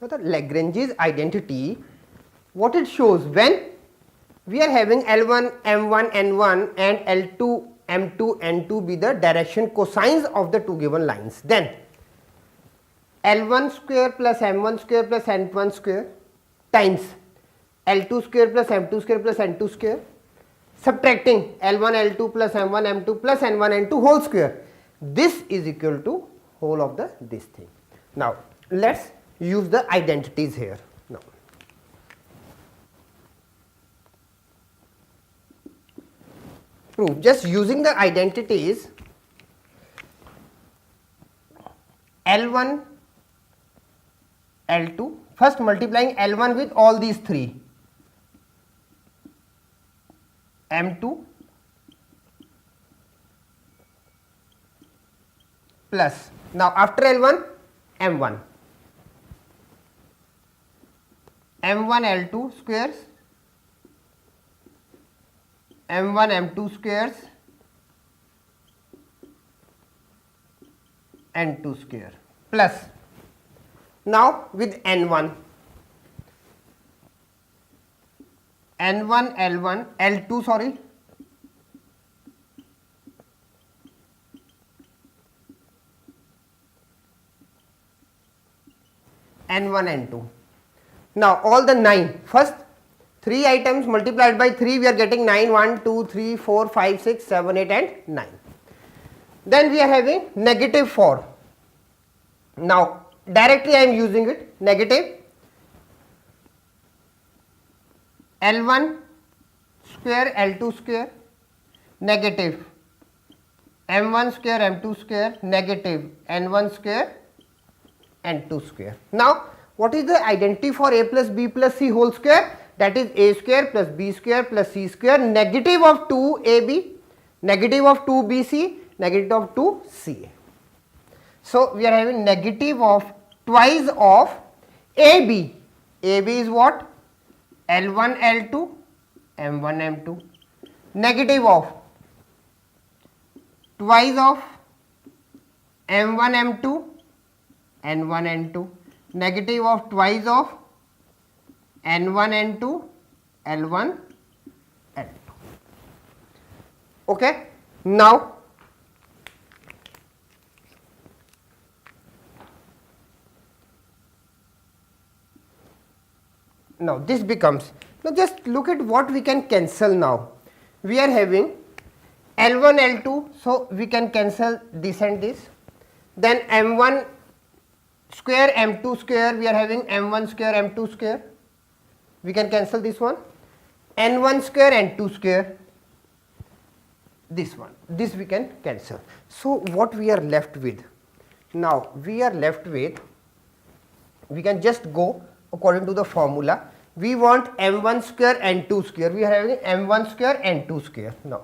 the Lagrange's identity, what it shows when we are having L1 M1 N1 and L2 M2 N2 be the direction cosines of the two given lines, then L1 square plus M1 square plus N1 square times L2 square plus M2 square plus N2 square, subtracting L1 L2 plus M1 M2 plus N1 N2 whole square. This is equal to whole of this thing. Now let's use the identities here. Now prove just using the identities. L1 L2, first multiplying L1 with all these three, M2 plus, now after L1 M1, M1 L2 squares, M1 M2 squares, N2 square plus, now with N1, N1 L1 L2 sorry, N1 N2. Now all the 9, first 3 items multiplied by 3 we are getting 9, 1, 2, 3, 4, 5, 6, 7, 8 and 9. Then we are having negative 4. Now directly I am using it, negative L1 square L2 square, negative M1 square M2 square, negative N1 square N2 square. Now what is the identity for A plus B plus C whole square? That is A square plus B square plus C square, negative of 2AB, negative of 2BC, negative of 2CA. So we are having negative of twice of AB. AB is what? L1 L2 M1 M2, negative of twice of M1 M2 N1 N2, negative of twice of N1 N2 L1 L2. Okay. Now this becomes, now just look at what we can cancel now. We are having L1 L2, so we can cancel this and this. Then M1 square M2 square, we are having M1 square M2 square, we can cancel this one. N1 square N2 square, this one, this we can cancel. So what we are left with? Now we are left with, we can just go according to the formula. We want M1 square N2 square, we are having M1 square N2 square. Now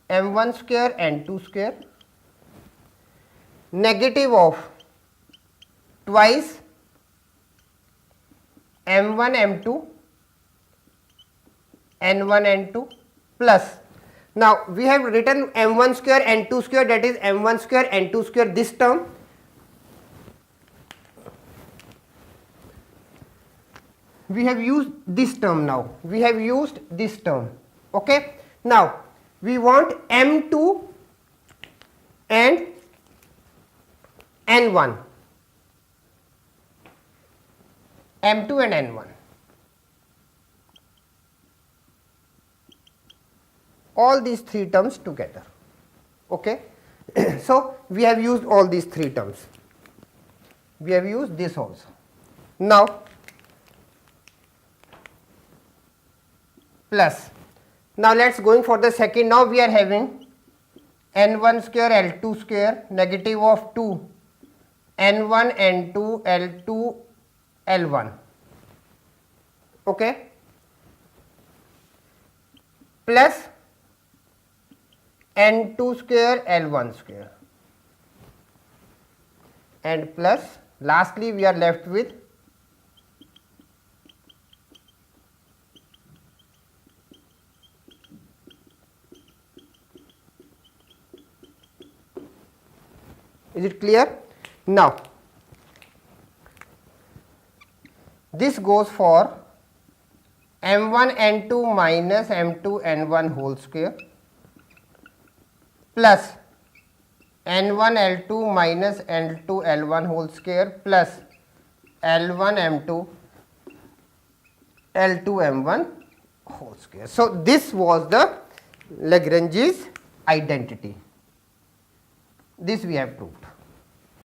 M1 square N2 square, negative of twice M1 M2 N1 N2 plus, now we have written M1 square N2 square, that is M1 square N2 square, this term. We have used this term now, we have used this term. Okay. Now we want M2 and N1, M2 and N1, all these three terms together. Okay. So we have used all these three terms, we have used this also. Now plus, now let us going for the second. Now we are having N1 square L2 square, negative of 2 N1 N2 L2 L1. Okay. Plus N2 square L1 square, and plus lastly we are left with Is it clear? Now this goes for m1 n2 minus m2 n1 whole square plus n1 L2 minus L2 L1 whole square plus L1 M2 L2 M1 whole square. So, this was the Lagrange's identity. This we have proved.